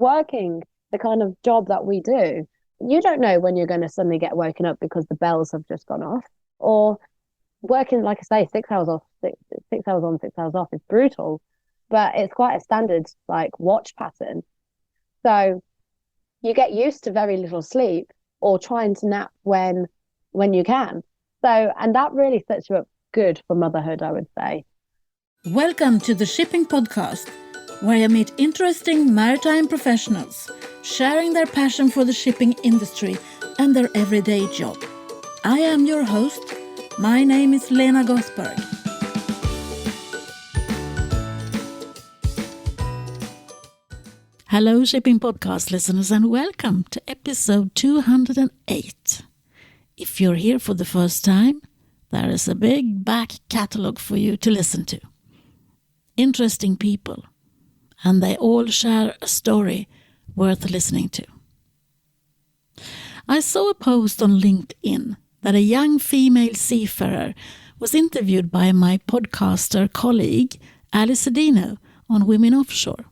Working the kind of job that we do, you don't know when you're going to suddenly get woken up because the bells have just gone off. Or working, like I say, 6 hours off, 6 hours on, 6 hours off is brutal, but it's quite a standard like watch pattern. So you get used to very little sleep or trying to nap when you can. So, and that really sets you up good for motherhood, I would say. Welcome to the Shipping Podcast, where I meet interesting maritime professionals sharing their passion for the shipping industry and their everyday job. I am your host. My name is Lena Gosberg. Hello, Shipping Podcast listeners, and welcome to episode 208. If you're here for the first time, there is a big back catalogue for you to listen to. Interesting people, and they all share a story worth listening to. I saw a post on LinkedIn that a young female seafarer was interviewed by my podcaster colleague Alice Sedino on Women Offshore.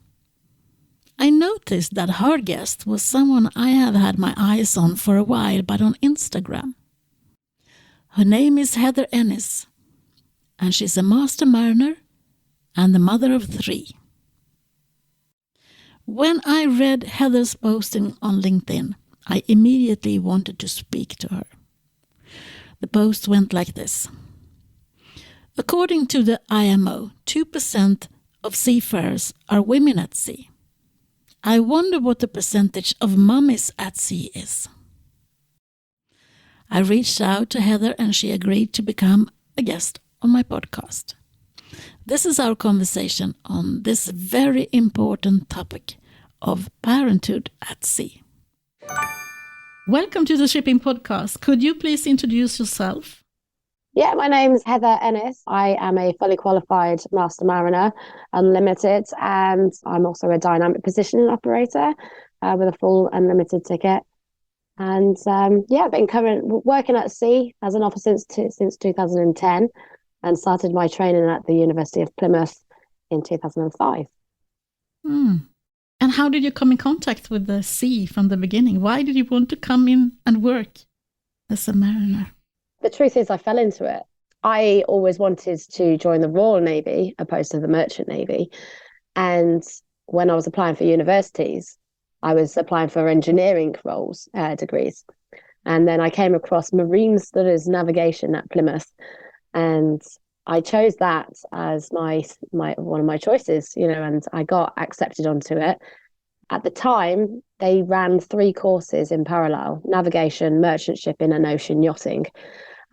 I noticed that her guest was someone I have had my eyes on for a while, but on Instagram. Her name is Heather Enness, and she's a master mariner and the mother of 3. When I read Heather's posting on LinkedIn, I immediately wanted to speak to her. The post went like this. According to the IMO, 2% of seafarers are women at sea. I wonder what the percentage of mummies at sea is. I reached out to Heather and she agreed to become a guest on my podcast. This is our conversation on this very important topic of parenthood at sea. Welcome to the Shipping Podcast. Could you please introduce yourself? Yeah, my name's Heather Enness. I am a fully qualified master mariner, unlimited, and I'm also a dynamic positioning operator with a full unlimited ticket. And I've been working at sea as an officer since 2010 and started my training at the University of Plymouth in 2005. And how did you come in contact with the sea from the beginning? Why did you want to come in and work as a mariner? The truth is, I fell into it. I always wanted to join the Royal Navy opposed to the Merchant Navy. And when I was applying for universities, I was applying for engineering degrees. And then I came across Marine Studies Navigation at Plymouth. And I chose that as my one of my choices, and I got accepted onto it. At the time, they ran 3 courses in parallel: navigation, merchant shipping, and ocean yachting.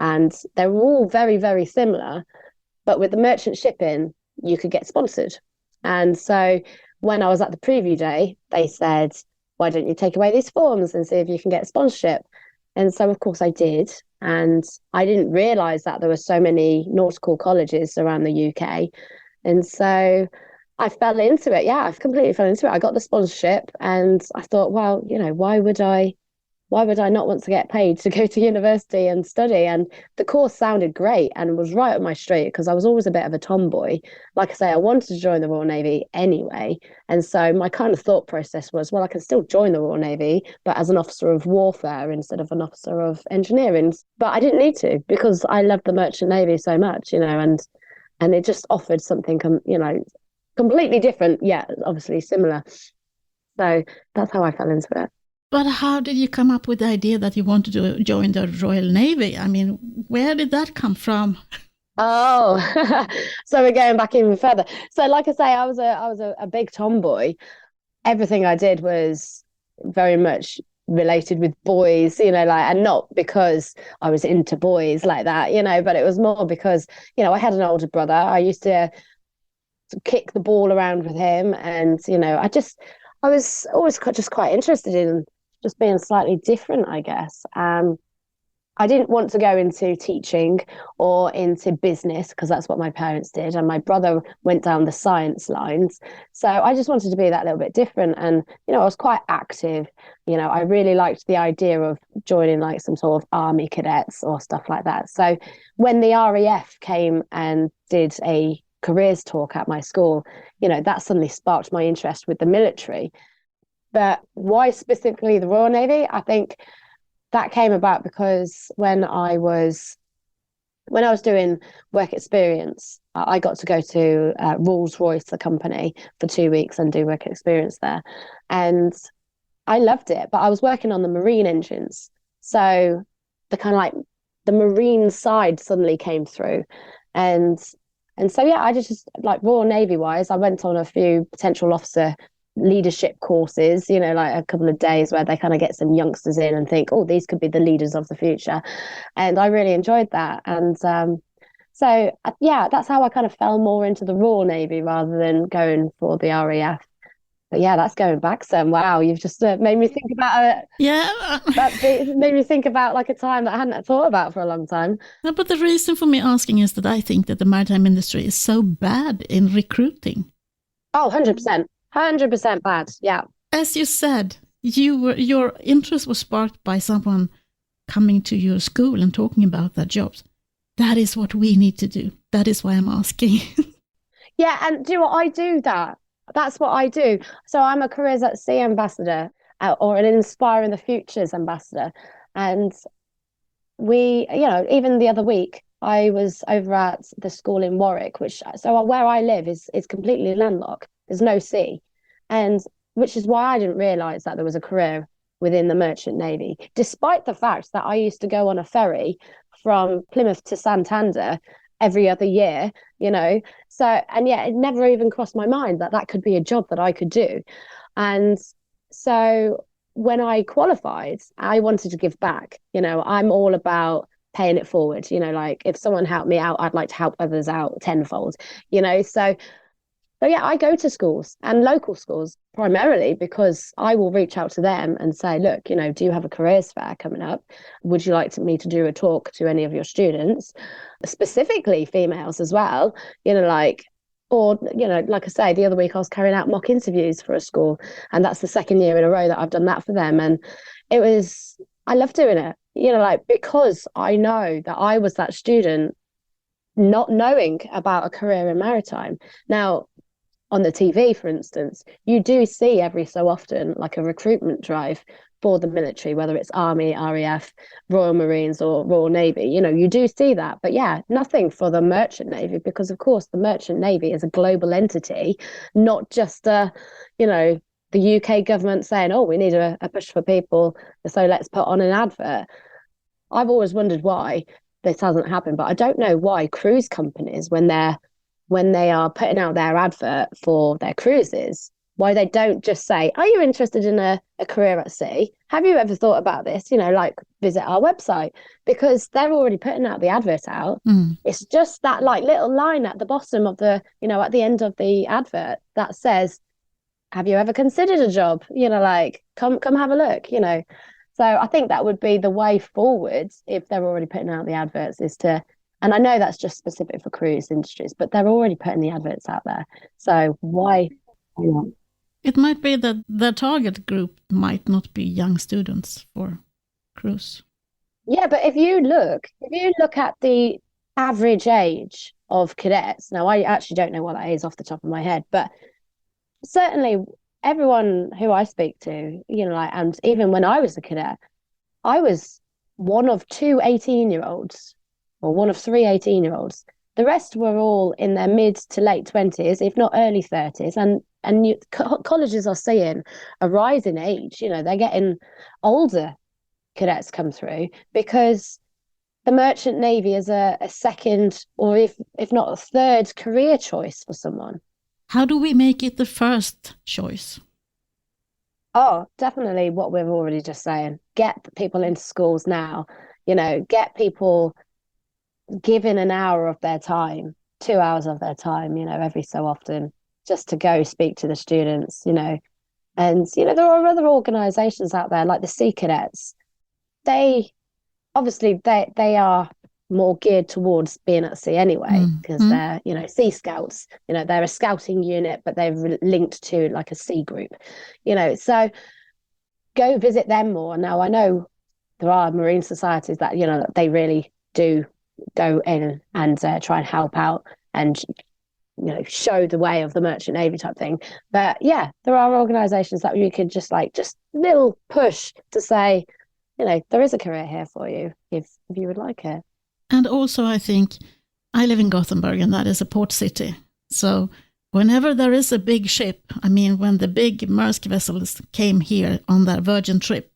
And they were all very, very similar. But with the merchant shipping, you could get sponsored. And so when I was at the preview day, they said, why don't you take away these forms and see if you can get sponsorship? And so, of course, I did. And I didn't realise that there were so many nautical colleges around the UK. And so I fell into it. Yeah, I completely fell into it. I got the sponsorship and I thought, well, why would I not want to get paid to go to university and study? And the course sounded great and was right up my street because I was always a bit of a tomboy. Like I say, I wanted to join the Royal Navy anyway. And so my kind of thought process was, well, I can still join the Royal Navy, but as an officer of warfare instead of an officer of engineering. But I didn't need to because I loved the Merchant Navy so much, and it just offered something, completely different, yet obviously similar. So that's how I fell into it. But how did you come up with the idea that you wanted to join the Royal Navy? I mean, where did that come from? Oh, so we're going back even further. So like I say, I was a big tomboy. Everything I did was very much related with boys, and not because I was into boys like that, but it was more because, I had an older brother. I used to kick the ball around with him. And, I was always just quite interested in just being slightly different, I guess. I didn't want to go into teaching or into business because that's what my parents did. And my brother went down the science lines. So I just wanted to be that little bit different. And, I was quite active. I really liked the idea of joining like some sort of army cadets or stuff like that. So when the RAF came and did a careers talk at my school, that suddenly sparked my interest with the military. But why specifically the Royal Navy? I think that came about because when I was doing work experience, I got to go to Rolls-Royce, the company, for 2 weeks and do work experience there. And I loved it, but I was working on the marine engines. So the kind of like the marine side suddenly came through. And and so yeah, I just like Royal Navy wise, I went on a few potential officer leadership courses, like a couple of days where they kind of get some youngsters in and think, oh, these could be the leaders of the future. And I really enjoyed that. And so yeah, that's how I kind of fell more into the Royal Navy rather than going for the RAF. But yeah, that's going back some. Wow, you've just made me think about it. Yeah. It made me think about like a time that I hadn't thought about for a long time. No, but the reason for me asking is that I think that the maritime industry is so bad in recruiting. Oh, 100%. 100% bad. Yeah. As you said, your interest was sparked by someone coming to your school and talking about their jobs. That is what we need to do. That is why I'm asking. Yeah, and do you know what I do that? That's what I do. So I'm a Careers at Sea ambassador or an Inspiring the Futures ambassador. And even the other week, I was over at the school in Warwick, so where I live is completely landlocked. There's no sea. And which is why I didn't realize that there was a career within the Merchant Navy, despite the fact that I used to go on a ferry from Plymouth to Santander every other year, So, and yeah, it never even crossed my mind that that could be a job that I could do. And so when I qualified, I wanted to give back. I'm all about paying it forward. Like if someone helped me out, I'd like to help others out tenfold, So yeah, I go to schools and local schools primarily because I will reach out to them and say, look, do you have a careers fair coming up? Would you like me to do a talk to any of your students, specifically females as well? Like I say, the other week I was carrying out mock interviews for a school, and that's the second year in a row that I've done that for them. And I love doing it, because I know that I was that student not knowing about a career in maritime. Now, on the TV, for instance, you do see every so often like a recruitment drive for the military, whether it's Army, RAF, Royal Marines or Royal Navy. You do see that. But yeah, nothing for the Merchant Navy because, of course, the Merchant Navy is a global entity, not just, the UK government saying, oh, we need a push for people, so let's put on an advert. I've always wondered why this hasn't happened, but I don't know why cruise companies, when they are putting out their advert for their cruises, why they don't just say, are you interested in a career at sea? Have you ever thought about this? Like visit our website, because they're already putting out the advert out. It's just that like little line at the bottom of the, at the end of the advert that says, have you ever considered a job? Like come have a look, So I think that would be the way forward if they're already putting out the adverts, and I know that's just specific for cruise industries, but they're already putting the adverts out there. So why not? It might be that the target group might not be young students for cruise. Yeah, but if you look at the average age of cadets, now I actually don't know what that is off the top of my head, but certainly everyone who I speak to, and even when I was a cadet, I was one of two 18-year-olds or one of three 18-year-olds. The rest were all in their mid to late 20s, if not early 30s. And colleges are seeing a rise in age. They're getting older cadets come through because the Merchant Navy is a second or if not a third career choice for someone. How do we make it the first choice? Oh, definitely what we're already just saying. Get people into schools now, get people given an hour of their time, 2 hours of their time, every so often, just to go speak to the students, And, there are other organizations out there like the Sea Cadets. They are more geared towards being at sea anyway, because they're, Sea Scouts, they're a scouting unit, but they're linked to like a sea group, so go visit them more. Now, I know there are marine societies that, they really do go in and try and help out and show the way of the merchant navy type thing. But yeah, there are organizations that you could just little push to say, there is a career here for you if you would like it. And also, I think I live in Gothenburg, and that is a port city. So whenever there is a big ship, I mean, when the big Maersk vessels came here on their Virgin trip,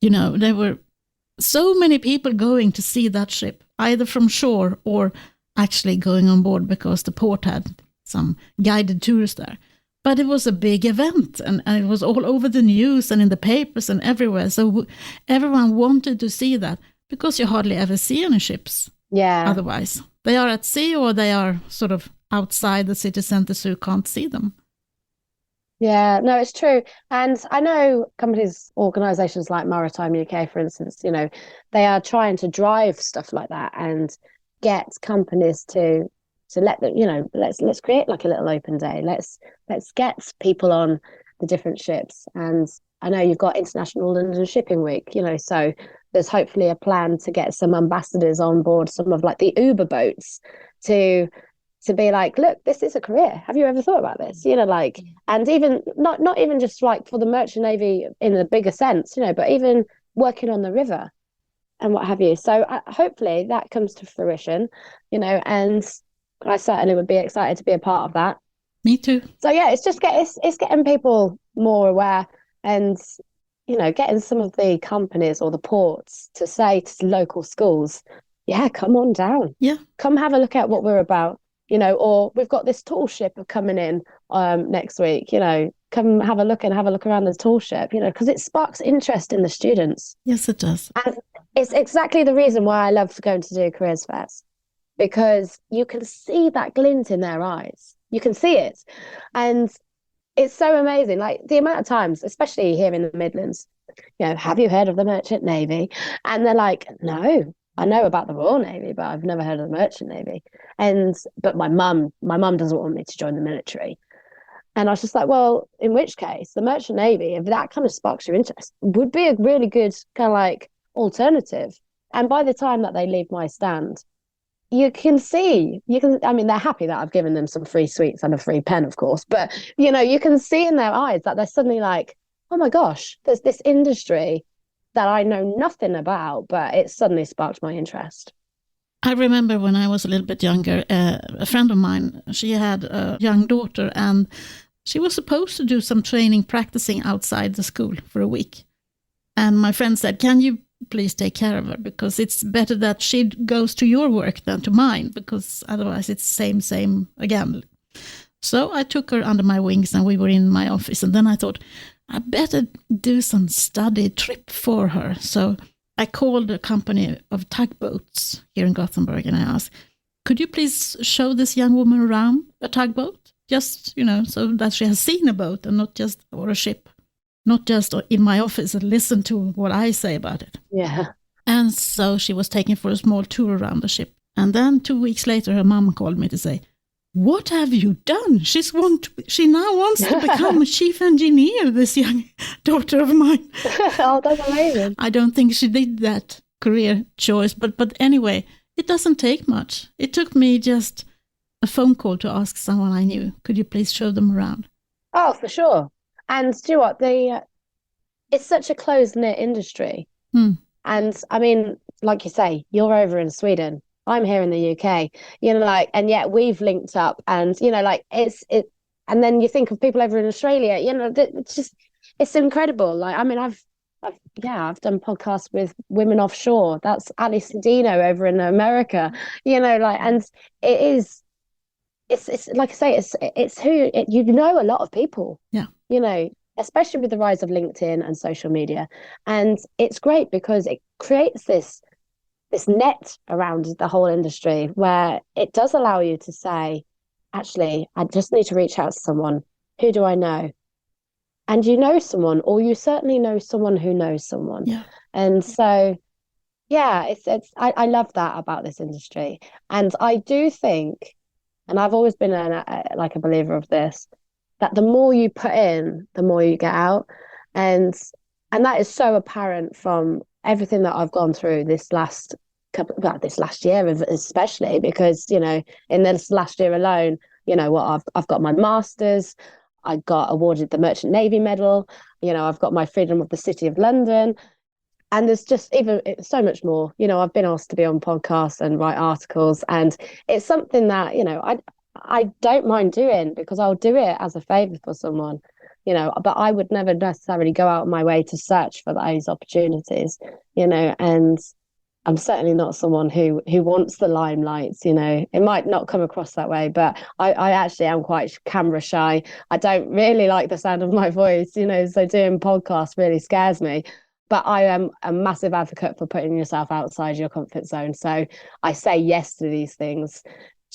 there were so many people going to see that ship, either from shore or actually going on board because the port had some guided tours there. But it was a big event, and it was all over the news and in the papers and everywhere. So everyone wanted to see that, because you hardly ever see any ships. Yeah. Otherwise, they are at sea or they are sort of outside the city centre, so you can't see them. Yeah, no, it's true. And I know companies, organizations like Maritime UK, for instance, they are trying to drive stuff like that and get companies to let them, let's create like a little open day. Let's get people on the different ships. And I know you've got International London Shipping Week, so there's hopefully a plan to get some ambassadors on board some of like the Uber boats to be like, look, this is a career. Have you ever thought about this? And even not even just like for the merchant navy in a bigger sense, but even working on the river and what have you. So hopefully that comes to fruition, and I certainly would be excited to be a part of that. Me too. So yeah, it's just it's getting people more aware, and getting some of the companies or the ports to say to local schools, yeah, come on down. Yeah. Come have a look at what we're about. Or we've got this tall ship coming in next week, come have a look around the tall ship, because it sparks interest in the students. Yes, it does. And it's exactly the reason why I love going to do careers fairs, because you can see that glint in their eyes. You can see it. And it's so amazing. Like the amount of times, especially here in the Midlands, have you heard of the Merchant Navy? And they're like, no, I know about the Royal Navy, but I've never heard of the Merchant Navy. But my mum doesn't want me to join the military. And I was just like, well, in which case, the Merchant Navy, if that kind of sparks your interest, would be a really good kind of like alternative. And by the time that they leave my stand, they're happy that I've given them some free sweets and a free pen, of course. But, you can see in their eyes that they're suddenly like, oh my gosh, there's this industry that I know nothing about, but it suddenly sparked my interest. I remember when I was a little bit younger, a friend of mine, she had a young daughter, and she was supposed to do some training practicing outside the school for a week. And my friend said, can you please take care of her? Because it's better that she goes to your work than to mine, because otherwise it's same again. So I took her under my wings, and we were in my office. And then I thought, I better do some study trip for her. So I called a company of tugboats here in Gothenburg, and I asked, could you please show this young woman around a tugboat? Just, so that she has seen a boat and or a ship, not just in my office and listen to what I say about it. Yeah. And so she was taken for a small tour around the ship. And then 2 weeks later, her mom called me to say, what have you done? She now wants to become a chief engineer, this young daughter of mine. Oh, that's amazing. I don't think she did that career choice, but anyway, it doesn't take much. It took me just a phone call to ask someone I knew, could you please show them around? Oh, for sure. And do you know what? It's such a closed-knit industry. And I mean, like you say, you're over in Sweden. I'm here in the UK, and yet we've linked up, and, and then you think of people over in Australia, it's incredible. Like, I mean, I've done podcasts with women offshore. That's Ali Sedino over in America, and it's like I say, it's who, a lot of people, especially with the rise of LinkedIn and social media. And it's great because it creates this net around the whole industry where it does allow you to say, actually, I just need to reach out to someone. Who do I know? And you know someone, or you certainly know someone who knows someone. Yeah. And so, yeah, I love that about this industry. And I do think, and I've always been a believer of this, that the more you put in, the more you get out. And that is so apparent from everything that I've gone through this last year, especially because, in this last year alone, I've got my master's. I got awarded the Merchant Navy Medal. I've got my Freedom of the City of London. And there's just even so much more. I've been asked to be on podcasts and write articles, and it's something that I don't mind doing because I'll do it as a favor for someone. But I would never necessarily go out of my way to search for those opportunities. And I'm certainly not someone who wants the limelight. It might not come across that way, but I actually am quite camera shy. I don't really like the sound of my voice. So doing podcasts really scares me. But I am a massive advocate for putting yourself outside your comfort zone. So I say yes to these things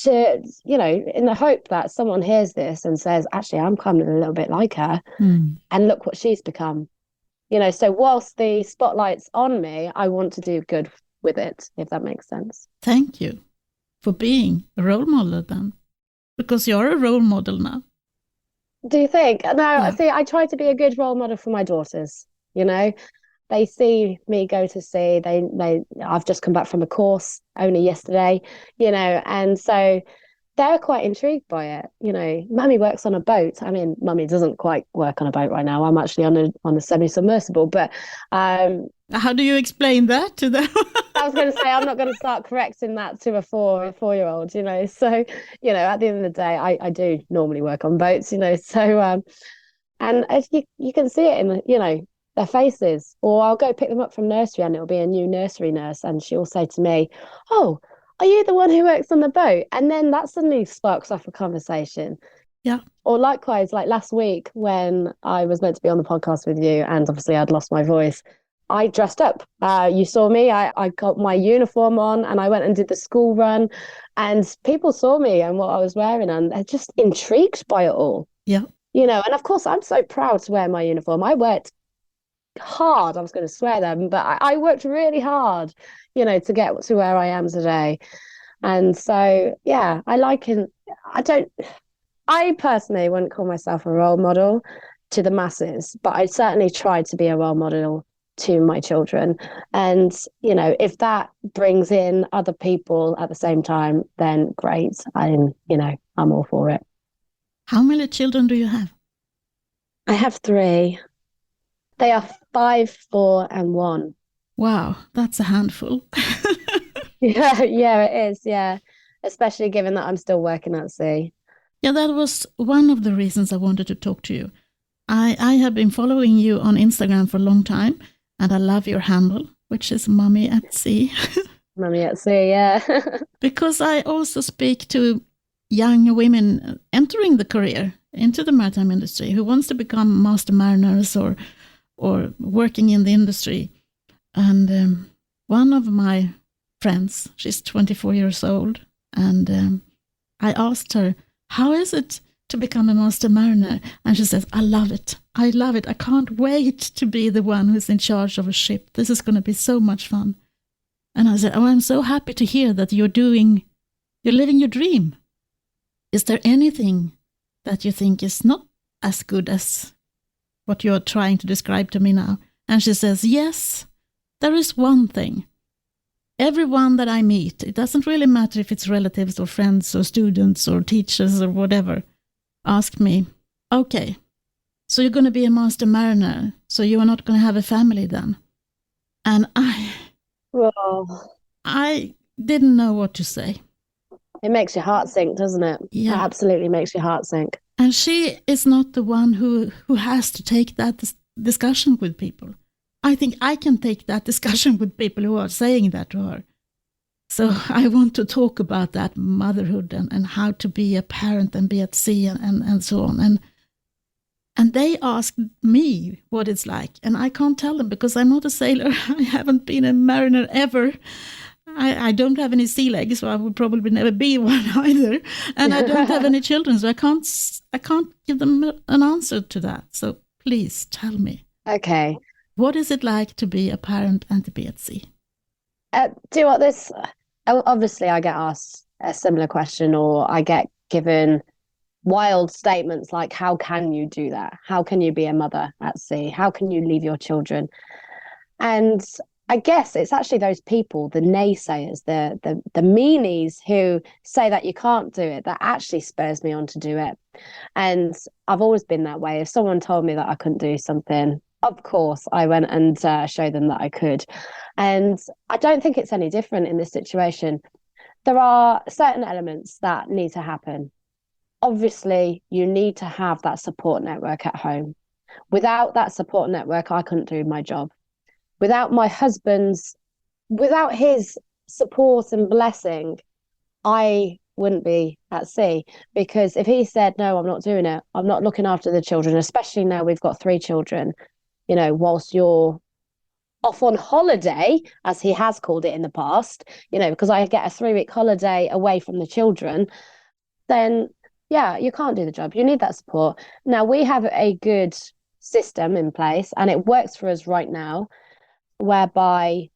to, in the hope that someone hears this and says, actually, I'm kind of a little bit like her. And look what she's become. So whilst the spotlight's on me, I want to do good with it, if that makes sense. Thank you for being a role model then, because you're a role model now. Do you think? No, yeah. See, I try to be a good role model for my daughters. They see me go to sea. I've just come back from a course only yesterday, and so they're quite intrigued by it. Mummy works on a boat. I mean, Mummy doesn't quite work on a boat right now. I'm actually on a semi-submersible, but how do you explain that to them? I was going to say, I'm not going to start correcting that to a four-year-old, So, at the end of the day, I do normally work on boats, so, and you can see it in, their faces, or I'll go pick them up from nursery and it'll be a new nursery nurse and she'll say to me, oh, are you the one who works on the boat? And then that suddenly sparks off a conversation. Yeah. Or likewise, like last week when I was meant to be on the podcast with you and obviously I'd lost my voice, I dressed up. You saw me, I got my uniform on and I went and did the school run and people saw me and what I was wearing and they're just intrigued by it all. Yeah. And of course I'm so proud to wear my uniform. I worked hard. I was going to swear them, but I worked really hard, to get to where I am today. And so, yeah, I personally wouldn't call myself a role model to the masses, but I certainly tried to be a role model to my children. And, if that brings in other people at the same time, then great. I'm all for it. How many children do you have? I have 3. They are 5, 4, and 1. Wow, that's a handful. Yeah, it is. Yeah, especially given that I'm still working at sea. Yeah, that was one of the reasons I wanted to talk to you. I have been following you on Instagram for a long time, and I love your handle, which is Mummy at Sea. Mummy at Sea, yeah. Because I also speak to young women entering the career into the maritime industry who wants to become master mariners or working in the industry. And one of my friends, she's 24 years old, and I asked her, how is it to become a master mariner? And she says, I love it. I can't wait to be the one who's in charge of a ship. This is going to be so much fun. And I said, oh, I'm so happy to hear that you're living your dream. Is there anything that you think is not as good as what you're trying to describe to me now? And she says, yes, there is one thing. Everyone that I meet, it doesn't really matter if it's relatives or friends or students or teachers or whatever, ask me, okay, so you're going to be a master mariner, so you are not going to have a family then? And I didn't know what to say. It makes your heart sink, doesn't it? Yeah. It absolutely makes your heart sink. And she is not the one who has to take that discussion with people. I think I can take that discussion with people who are saying that to her. So I want to talk about that motherhood and how to be a parent and be at sea and so on. And they asked me what it's like. And I can't tell them because I'm not a sailor. I haven't been a mariner ever. I don't have any sea legs, so I would probably never be one either. And I don't have any children, so I can't give them an answer to that. So please tell me. Okay. What is it like to be a parent and to be at sea? Do you want this? Obviously, I get asked a similar question, or I get given wild statements like, how can you do that? How can you be a mother at sea? How can you leave your children? And I guess it's actually those people, the naysayers, the meanies who say that you can't do it, that actually spurs me on to do it. And I've always been that way. If someone told me that I couldn't do something, of course, I went and showed them that I could. And I don't think it's any different in this situation. There are certain elements that need to happen. Obviously, you need to have that support network at home. Without that support network, I couldn't do my job. Without my husband's, without his support and blessing, I wouldn't be at sea, because if he said, no, I'm not doing it, I'm not looking after the children, especially now we've got 3 children, whilst you're off on holiday, as he has called it in the past, because I get a 3-week holiday away from the children, then yeah, you can't do the job. You need that support. Now, we have a good system in place and it works for us right now, whereby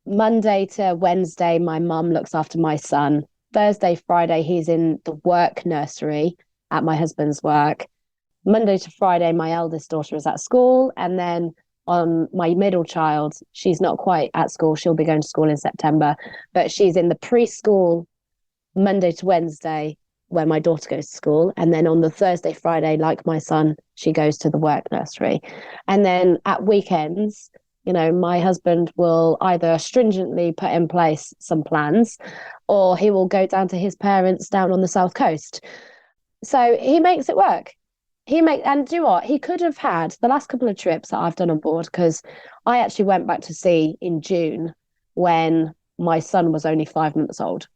Monday to Wednesday, my mum looks after my son. Thursday, Friday, he's in the work nursery at my husband's work. Monday to Friday, my eldest daughter is at school. And then on my middle child, she's not quite at school. She'll be going to school in September, but she's in the preschool Monday to Wednesday where my daughter goes to school. And then on the Thursday, Friday, like my son, she goes to the work nursery. And then at weekends, my husband will either stringently put in place some plans or he will go down to his parents down on the South Coast. So he makes it work. And do you know what? He could have had the last couple of trips that I've done on board, because I actually went back to sea in June when my son was only 5 months old.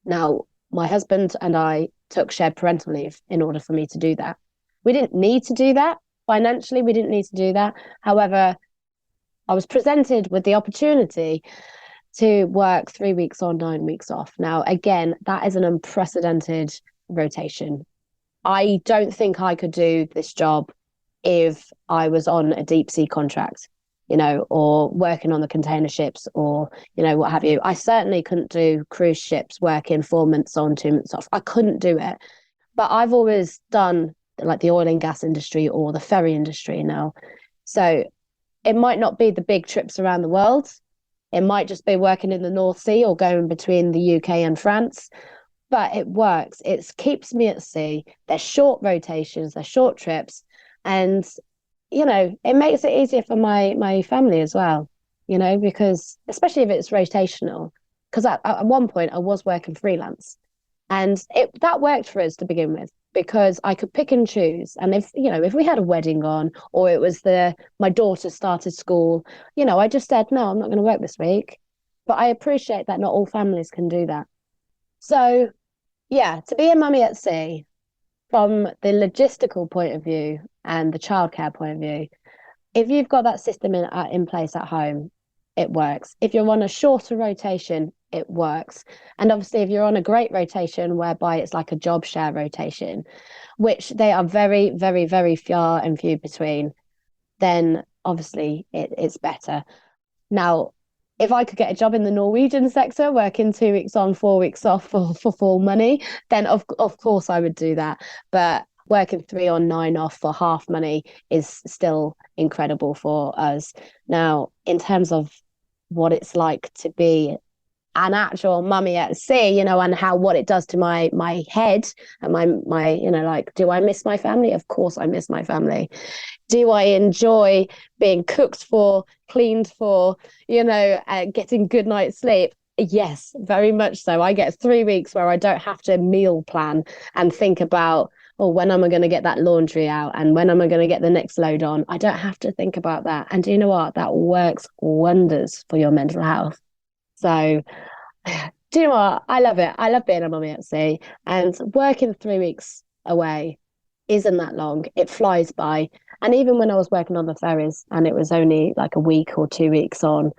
Now, my husband and I took shared parental leave in order for me to do that. We didn't need to do that financially. We didn't need to do that. However, I was presented with the opportunity to work 3 weeks on, 9 weeks off. Now, again, that is an unprecedented rotation. I don't think I could do this job if I was on a deep sea contract, or working on the container ships or, what have you. I certainly couldn't do cruise ships working 4 months on, 2 months off. I couldn't do it. But I've always done like the oil and gas industry or the ferry industry now. So it might not be the big trips around the world. It might just be working in the North Sea or going between the UK and France. But it works. It keeps me at sea. They're short rotations, they're short trips. And, it makes it easier for my family as well, because especially if it's rotational. Because at one point I was working freelance. And that worked for us to begin with, because I could pick and choose. And if we had a wedding on, or it was my daughter started school, I just said, no, I'm not going to work this week. But I appreciate that not all families can do that. So yeah, to be a mummy at sea, from the logistical point of view and the childcare point of view, if you've got that system in place at home, it works. If you're on a shorter rotation, it works. And obviously, if you're on a great rotation whereby it's like a job share rotation, which they are very, very, very far and few between, then obviously it's better. Now, if I could get a job in the Norwegian sector, working 2 weeks on, 4 weeks off for full money, then of course I would do that. But working 3 on, 9 off for half money is still incredible for us. Now, in terms of what it's like to be an actual mummy at sea, and what it does to my head and my like, do I miss my family? Of course I miss my family. Do I enjoy being cooked for, cleaned for, getting good night's sleep? Yes, very much so. I get 3 weeks where I don't have to meal plan and think about, when am I going to get that laundry out and when am I going to get the next load on? I don't have to think about that. And do you know what? That works wonders for your mental health. So, do you know what? I love it. I love being a mummy at sea, and working 3 weeks away isn't that long. It flies by. And even when I was working on the ferries and it was only like a week or 2 weeks on,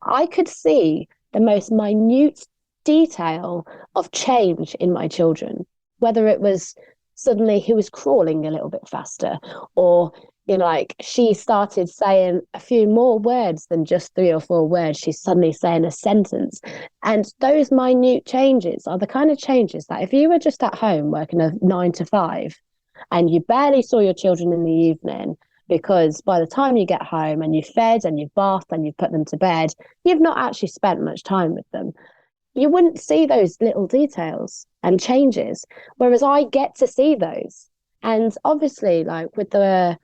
I could see the most minute detail of change in my children, whether it was suddenly he was crawling a little bit faster, or like she started saying a few more words than just 3 or 4 words. She's suddenly saying a sentence. And those minute changes are the kind of changes that if you were just at home working a 9 to 5 and you barely saw your children in the evening, because by the time you get home and you've fed and you've bathed and you've put them to bed, you've not actually spent much time with them. You wouldn't see those little details and changes, whereas I get to see those. And obviously, like with the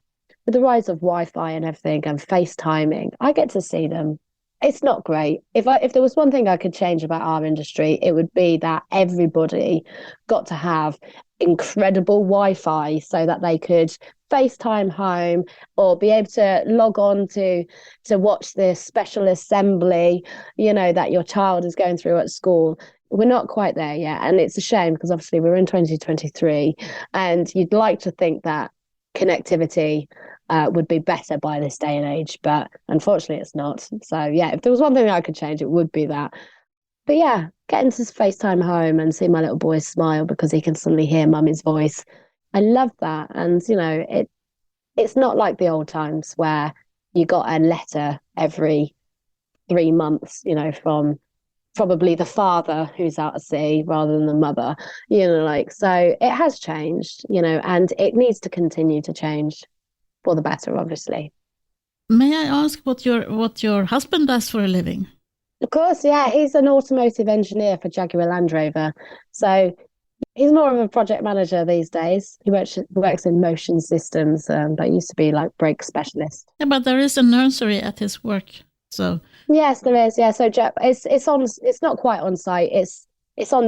rise of Wi-Fi and everything and FaceTiming, I get to see them. It's not great. If there was one thing I could change about our industry, it would be that everybody got to have incredible Wi-Fi so that they could FaceTime home or be able to log on to watch this special assembly, that your child is going through at school. We're not quite there yet. And it's a shame because obviously we're in 2023 and you'd like to think that connectivity would be better by this day and age, but unfortunately it's not. So yeah, if there was one thing I could change, it would be that. But yeah, getting to FaceTime home and see my little boy smile because he can suddenly hear mummy's voice. I love that. And it's not like the old times where you got a letter every 3 months, from probably the father who's out at sea rather than the mother, so it has changed, and it needs to continue to change for the better, obviously. May I ask what your husband does for a living? Of course, yeah, he's an automotive engineer for Jaguar Land Rover. So he's more of a project manager these days. He works in motion systems, but used to be like brake specialist. Yeah, but there is a nursery at his work, so yes, there is. Yeah, so it's not quite on site. It's on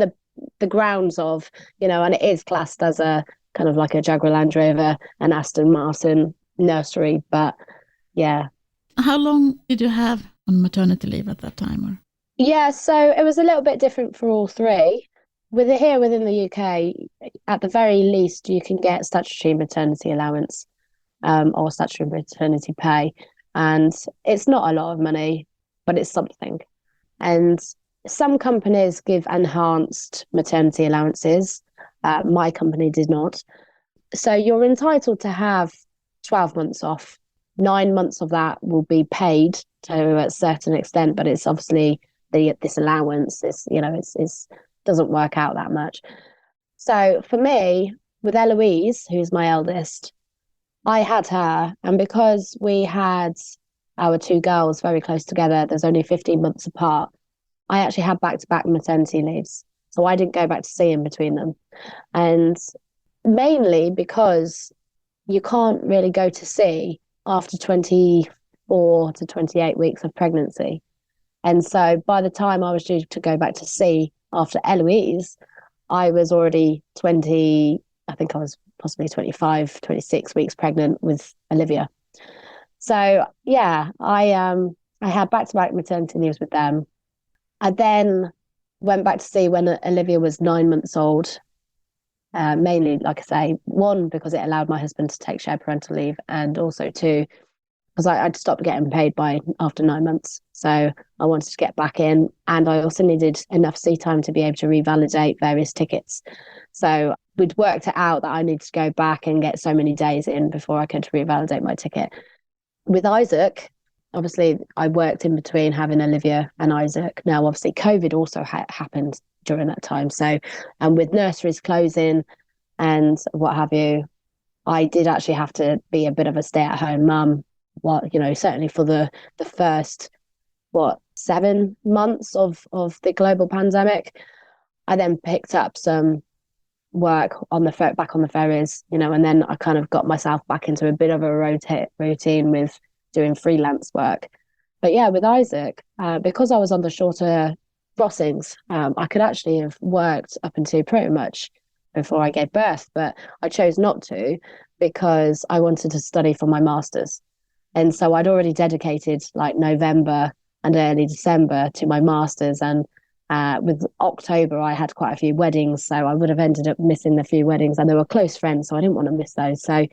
the grounds of, and it is classed as a kind of like a Jaguar Land Rover and Aston Martin nursery. But yeah. How long did you have on maternity leave at that time? Or? Yeah, so it was a little bit different for all three. Here within the UK, at the very least, you can get statutory maternity allowance or statutory maternity pay. And it's not a lot of money, but it's something. And some companies give enhanced maternity allowances. My company did not. So you're entitled to have 12 months off. 9 months of that will be paid to a certain extent, but it's obviously this allowance it's doesn't work out that much. So for me, with Eloise, who's my eldest, I had her, and because we had our two girls very close together, there's only 15 months apart, I actually had back-to-back maternity leaves. So I didn't go back to sea in between them. And mainly because you can't really go to sea after 24 to 28 weeks of pregnancy. And so by the time I was due to go back to sea after Eloise, I was already 20, I think I was possibly 25, 26 weeks pregnant with Olivia. So yeah, I had back-to-back maternity leaves with them. I then went back to sea when Olivia was 9 months old. Mainly, like I say, one, because it allowed my husband to take shared parental leave, and also two, because I'd stopped getting paid after 9 months. So I wanted to get back in, and I also needed enough sea time to be able to revalidate various tickets. So we'd worked it out that I needed to go back and get so many days in before I could revalidate my ticket. With Isaac, obviously, I worked in between having Olivia and Isaac. Now, obviously, COVID also happened during that time. So, and with nurseries closing and what have you, I did actually have to be a bit of a stay-at-home mum. Certainly for the first 7 months of the global pandemic. I then picked up some work back on the ferries, and then I kind of got myself back into a bit of a routine with doing freelance work. But yeah, with Isaac, because I was on the shorter crossings, I could actually have worked up until pretty much before I gave birth, but I chose not to because I wanted to study for my master's. And so I'd already dedicated like November and early December to my master's. And with October, I had quite a few weddings. So I would have ended up missing a few weddings, and they were close friends. So I didn't want to miss those. So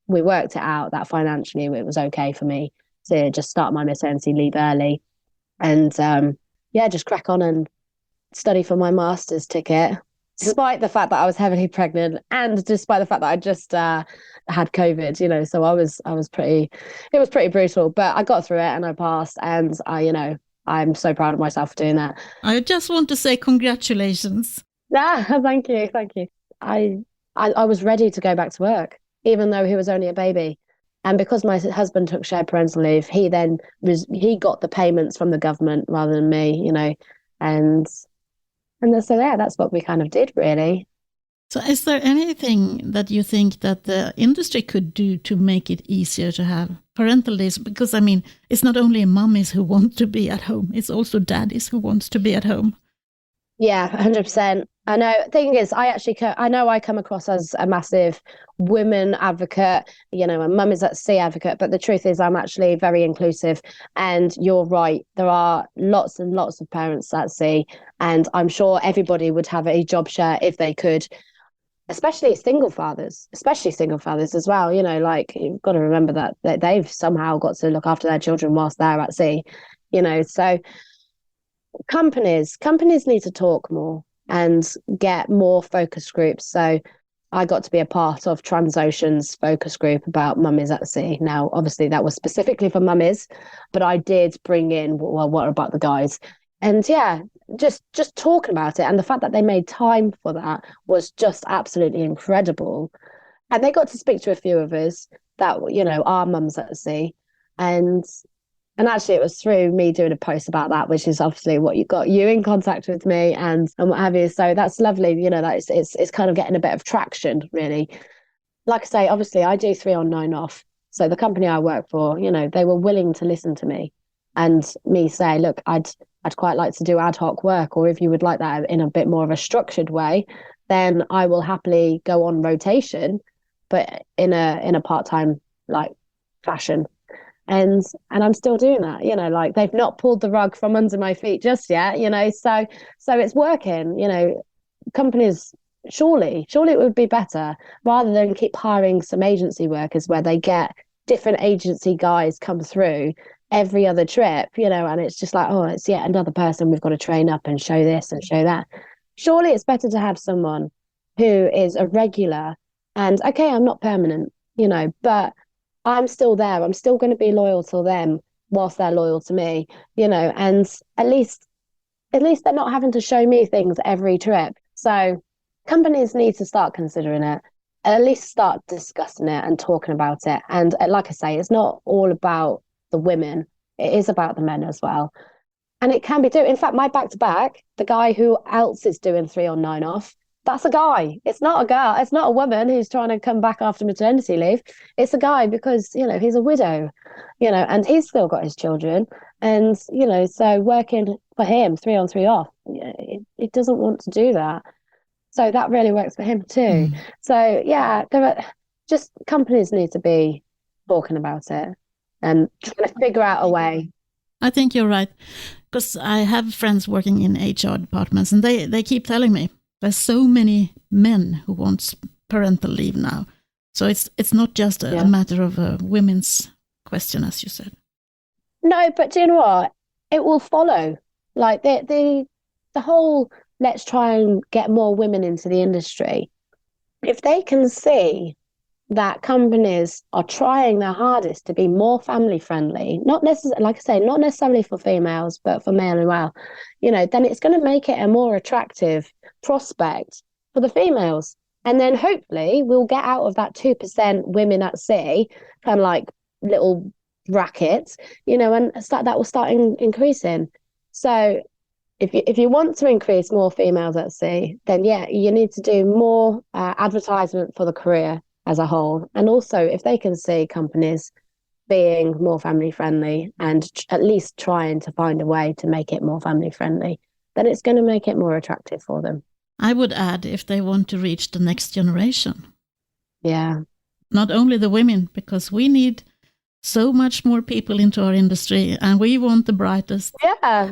we worked it out that financially it was okay for me to just start my maternity leave early and just crack on and study for my master's ticket, despite the fact that I was heavily pregnant and despite the fact that I just had COVID, so it was pretty brutal, but I got through it and I passed, and I'm so proud of myself for doing that. I just want to say congratulations. Thank you. I was ready to go back to work, even though he was only a baby. And because my husband took shared parental leave, he got the payments from the government rather than me, and so yeah, that's what we kind of did really. So is there anything that you think that the industry could do to make it easier to have parental days? Because, I mean, it's not only mummies who want to be at home, it's also daddies who wants to be at home. Yeah, 100%. I know. Thing is, I know I come across as a massive women advocate, a Mummies at Sea advocate, but the truth is I'm actually very inclusive. And you're right, there are lots and lots of parents at sea, and I'm sure everybody would have a job share if they could, especially single fathers as well. Like you've got to remember that they've somehow got to look after their children whilst they're at sea, so companies need to talk more and get more focus groups. So I got to be a part of Transocean's focus group about mummies at sea. Now, obviously, that was specifically for mummies, but I did bring in, well, what about the guys? And yeah, just talking about it, and the fact that they made time for that was just absolutely incredible. And they got to speak to a few of us that are mums at sea, and actually, it was through me doing a post about that, which is obviously what you got you in contact with me and what have you. So that's lovely. That it's kind of getting a bit of traction, really. Like I say, obviously, I do 3 on 9 off. So the company I work for, they were willing to listen to me and me say, look, I'd quite like to do ad hoc work, or if you would like that in a bit more of a structured way, then I will happily go on rotation, but in a part-time like fashion. And I'm still doing that, like they've not pulled the rug from under my feet just yet, so it's working. Companies, surely it would be better rather than keep hiring some agency workers where they get different agency guys come through every other trip, and it's just like, oh, it's yet another person we've got to train up and show this and show that. Surely it's better to have someone who is a regular, and okay, I'm not permanent, but I'm still there. I'm still going to be loyal to them whilst they're loyal to me, and at least they're not having to show me things every trip. So companies need to start considering it, at least start discussing it and talking about it. And like I say, it's not all about the women. It is about the men as well. And it can be doing, in fact, my back-to-back, the guy who else is doing 3 on 9 off, that's a guy. It's not a girl. It's not a woman who's trying to come back after maternity leave. It's a guy because, he's a widow, and he's still got his children. And, so working for him 3 on 3 off, he doesn't want to do that. So that really works for him too. So yeah, just companies need to be talking about it and trying to figure out a way. I think you're right, because I have friends working in HR departments, and they keep telling me there's so many men who want parental leave now. So it's not just a matter of a women's question, as you said. No, but do you know what? It will follow. Like the whole let's try and get more women into the industry. If they can see that companies are trying their hardest to be more family friendly, not necessarily, like I say, not necessarily for females, but for male as well, then it's going to make it a more attractive prospect for the females. And then hopefully we'll get out of that 2% women at sea, kind of like little brackets, and that will start increasing. So if you want to increase more females at sea, then yeah, you need to do more advertisement for the career as a whole. And also, if they can see companies being more family friendly and at least trying to find a way to make it more family friendly, then it's going to make it more attractive for them. I would add, if they want to reach the next generation. Yeah. Not only the women, because we need so much more people into our industry, and we want the brightest. Yeah.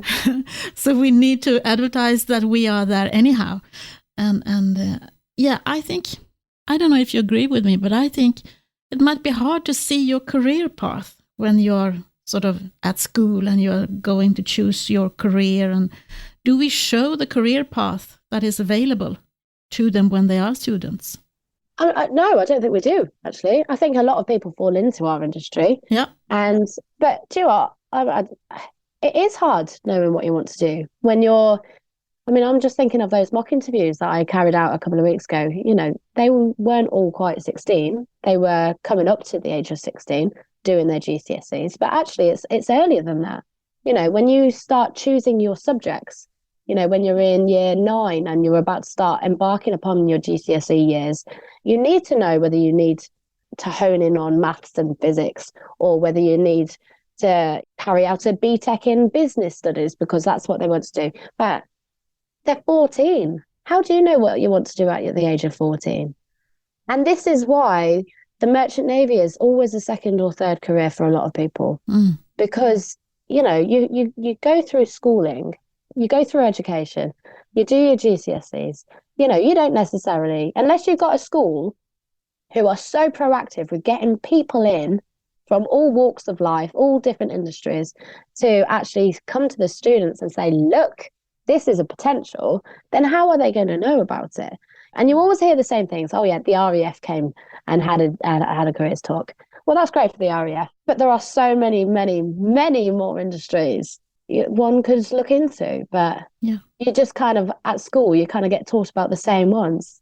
So we need to advertise that we are there anyhow. And yeah, I think, I don't know if you agree with me, but I think it might be hard to see your career path when you're sort of at school and you're going to choose your career. And do we show the career path that is available to them when they are students? No, I don't think we do, actually. I think a lot of people fall into our industry. Yeah. But do you know what? It is hard knowing what you want to do when you're I mean, I'm just thinking of those mock interviews that I carried out a couple of weeks ago. They weren't all quite 16. They were coming up to the age of 16, doing their GCSEs, but actually it's earlier than that. When you start choosing your subjects, when you're in year 9 and you're about to start embarking upon your GCSE years, you need to know whether you need to hone in on maths and physics, or whether you need to carry out a BTEC in business studies because that's what they want to do. But they're 14. How do you know what you want to do at the age of 14? And this is why the merchant navy is always a second or third career for a lot of people. Because, you go through schooling, you go through education, you do your GCSEs, you don't necessarily, unless you've got a school who are so proactive with getting people in from all walks of life, all different industries, to actually come to the students and say, look, this is a potential, then how are they going to know about it? And you always hear the same things. Oh yeah, the RAF came and had a careers talk. Well, that's great for the RAF, but there are so many, many, many more industries one could look into. But yeah, you just kind of, at school, you kind of get taught about the same ones.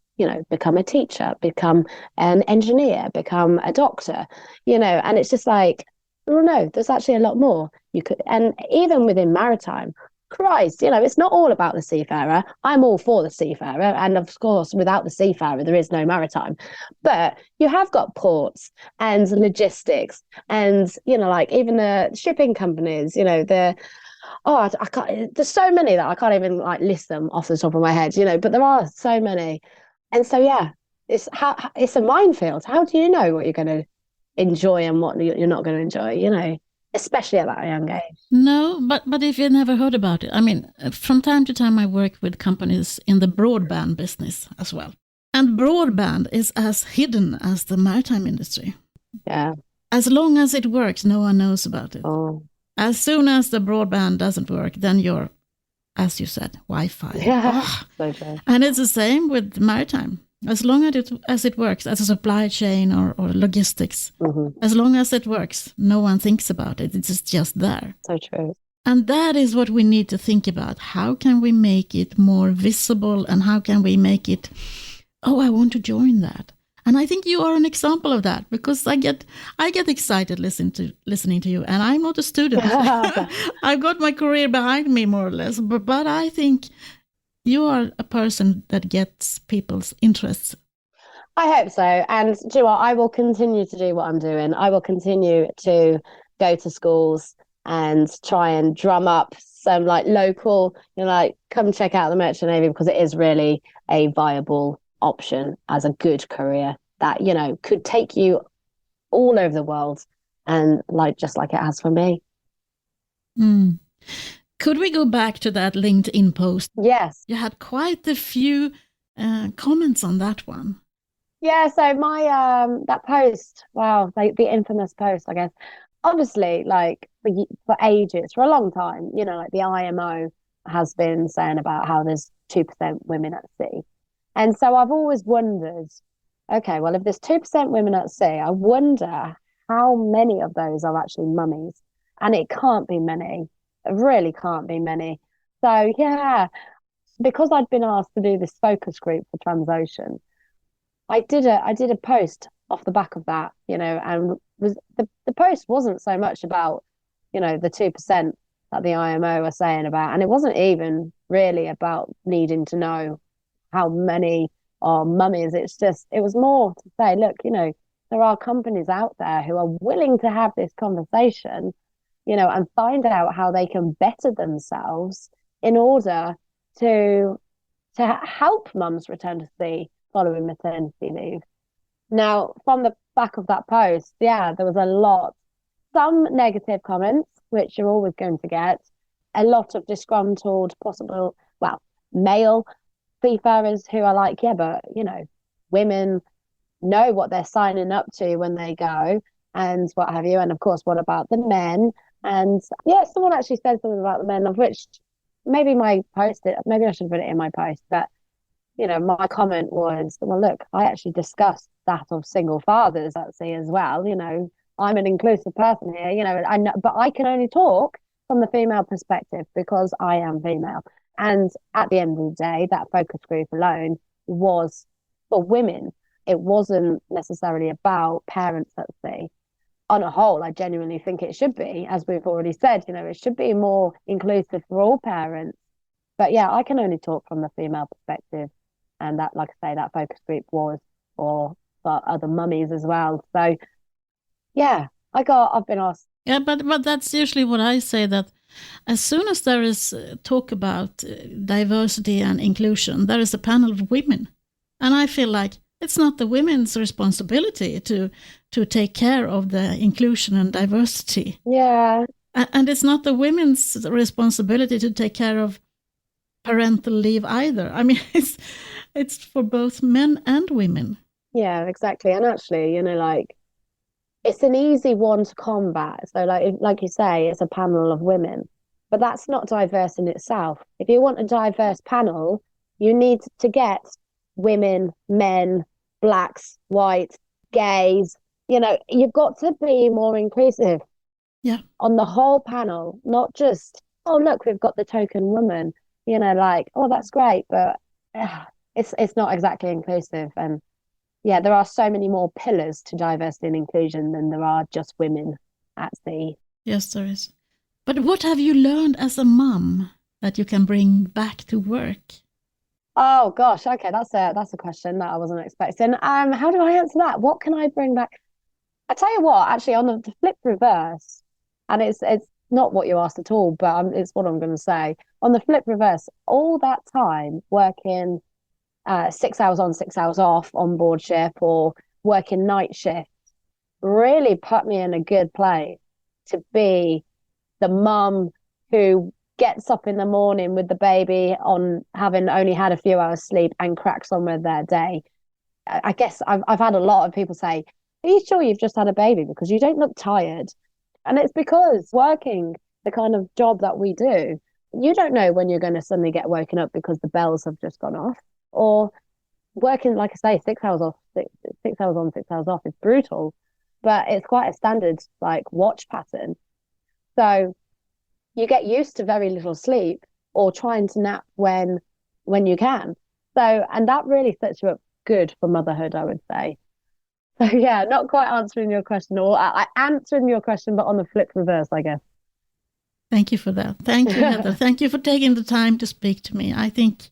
Become a teacher, become an engineer, become a doctor, and it's just like, oh no, there's actually a lot more you could. And even within maritime, Christ, it's not all about the seafarer. I'm all for the seafarer. And of course, without the seafarer, there is no maritime. But you have got ports and logistics and, like even the shipping companies, I can't, there's so many that I can't even like list them off the top of my head, but there are so many. And so, yeah, it's a minefield. How do you know what you're going to enjoy and what you're not going to enjoy, especially at that young age? No, but if you never heard about it, I mean, from time to time I work with companies in the broadband business as well. And broadband is as hidden as the maritime industry. Yeah. As long as it works, no one knows about it. Oh. As soon as the broadband doesn't work, then you're, as you said, Wi-Fi. Yeah. So true. And it's the same with maritime. As long as it works, as a supply chain or logistics, as long as it works, no one thinks about it. It's just there. So true. And that is what we need to think about. How can we make it more visible, and how can we make it, I want to join that. And I think you are an example of that, because I get excited listening to you, and I'm not a student. I've got my career behind me more or less, but I think you are a person that gets people's interests. I hope so. And do you know what? I will continue to do what I'm doing. I will continue to go to schools and try and drum up some like local, like come check out the Merchant Navy, because it is really a viable option as a good career that, could take you all over the world, and just like it has for me. Could we go back to that LinkedIn post? Yes. You had quite a few comments on that one. Yeah, so my that post, wow, the infamous post, I guess. Obviously, like for ages, for a long time, like the IMO has been saying about how there's 2% women at sea. And so I've always wondered, okay, well, if there's 2% women at sea, I wonder how many of those are actually mummies. And it can't be many. It really can't be many. So, yeah, because I'd been asked to do this focus group for Transocean, I did a post off the back of that, and the post wasn't so much about, the 2% that the IMO are saying about, and it wasn't even really about needing to know how many are mummies. It was more to say, look, there are companies out there who are willing to have this conversation, and find out how they can better themselves in order to help mums return to sea following maternity leave. Now, from the back of that post, yeah, there was some negative comments, which you're always going to get, a lot of disgruntled, male seafarers who are like, yeah, but, women know what they're signing up to when they go and what have you. And of course, what about the men? And yeah, someone actually said something about the men, of which maybe maybe I should put it in my post, but my comment was, well, look, I actually discussed that of single fathers at sea as well. I'm an inclusive person here, I know, but I can only talk from the female perspective because I am female. And at the end of the day, that focus group alone was for women. It wasn't necessarily about parents, let's say. On a whole, I genuinely think it should be, as we've already said, it should be more inclusive for all parents. But yeah, I can only talk from the female perspective. And that, like I say, that focus group was for other mummies as well. So yeah, I've been asked. Yeah, but that's usually what I say, that as soon as there is talk about diversity and inclusion, there is a panel of women. And I feel like it's not the women's responsibility to take care of the inclusion and diversity. Yeah. And it's not the women's responsibility to take care of parental leave either. I mean, it's for both men and women. Yeah, exactly. And actually, it's an easy one to combat. So like you say, it's a panel of women, but that's not diverse in itself. If you want a diverse panel, you need to get women, men, blacks, whites, gays. You've got to be more inclusive. Yeah. On the whole panel, not just, oh, look, we've got the token woman, oh, that's great, but it's not exactly inclusive. And yeah, there are so many more pillars to diversity and inclusion than there are just women at sea. Yes, there is. But what have you learned as a mum that you can bring back to work? Oh gosh, okay, that's a question that I wasn't expecting. How do I answer that? What can I bring back? I tell you what, actually, on the flip reverse, and it's not what you asked at all, but it's what I'm going to say. On the flip reverse, all that time working 6 hours on, 6 hours off on board ship or working night shift really put me in a good place to be the mum who gets up in the morning with the baby on having only had a few hours sleep and cracks on with their day. I guess I've had a lot of people say, are you sure you've just had a baby? Because you don't look tired. And it's because working the kind of job that we do, you don't know when you're going to suddenly get woken up because the bells have just gone off. Or working, like I say, 6 hours off, 6 hours on, 6 hours off is brutal, but it's quite a standard watch pattern. So you get used to very little sleep or trying to nap when you can. So, and that really sets you up good for motherhood, I would say. So yeah, not quite answering your question, or I answering your question, but on the flip reverse, I guess. Thank you for that. Thank you, Heather. Thank you for taking the time to speak to me. I think,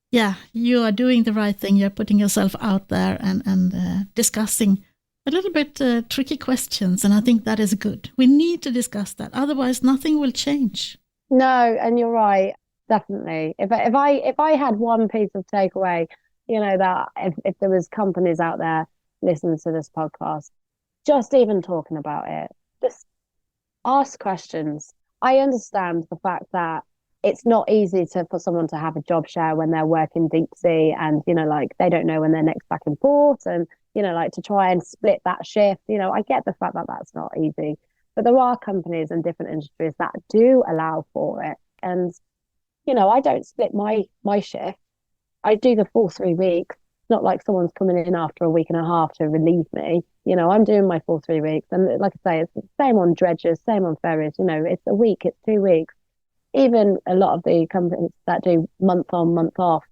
yeah, you are doing the right thing. You're putting yourself out there and discussing a little bit tricky questions. And I think that is good. We need to discuss that. Otherwise, nothing will change. No, and you're right. Definitely. If I had one piece of takeaway, that if there was companies out there listening to this podcast, just even talking about it, just ask questions. I understand the fact that it's not easy for someone to have a job share when they're working deep sea and, they don't know when they're next back in port and, to try and split that shift. I get the fact that that's not easy, but there are companies and different industries that do allow for it. And, I don't split my shift. I do the full 3 weeks. It's not like someone's coming in after a week and a half to relieve me. I'm doing my full 3 weeks. And like I say, it's the same on dredges, same on ferries. It's a week, it's 2 weeks. Even a lot of the companies that do month on, month off,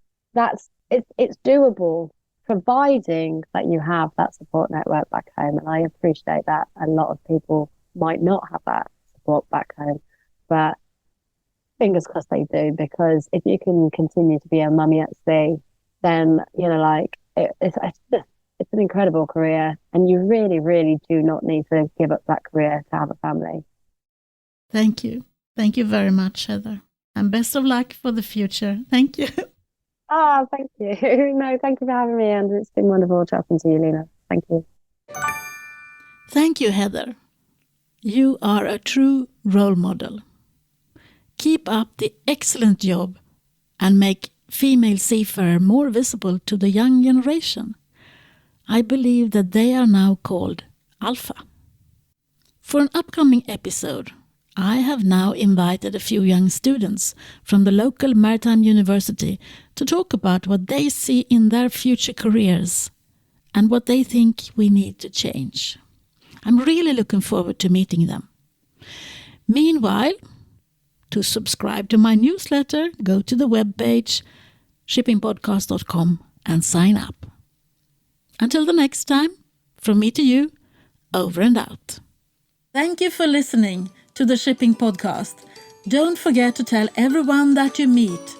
it's doable, providing that you have that support network back home. And I appreciate that a lot of people might not have that support back home, but fingers crossed they do, because if you can continue to be a mummy at sea, then it's an incredible career, and you really, really do not need to give up that career to have a family. Thank you very much, Heather, and best of luck for the future. Thank you. Oh, thank you. No, thank you for having me, and it's been wonderful talking to you, Lena. Thank you. Thank you, Heather. You are a true role model. Keep up the excellent job and make female seafarer more visible to the young generation. I believe that they are now called Alpha. For an upcoming episode, I have now invited a few young students from the local maritime university to talk about what they see in their future careers and what they think we need to change. I'm really looking forward to meeting them. Meanwhile, To subscribe to my newsletter, go to the webpage shippingpodcast.com and sign up. Until the next time, from me to you, over and out. Thank you for listening to the Shipping Podcast. Don't forget to tell everyone that you meet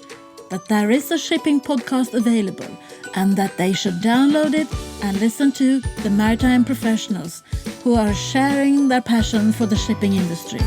that there is a shipping podcast available and that they should download it and listen to the maritime professionals who are sharing their passion for the shipping industry.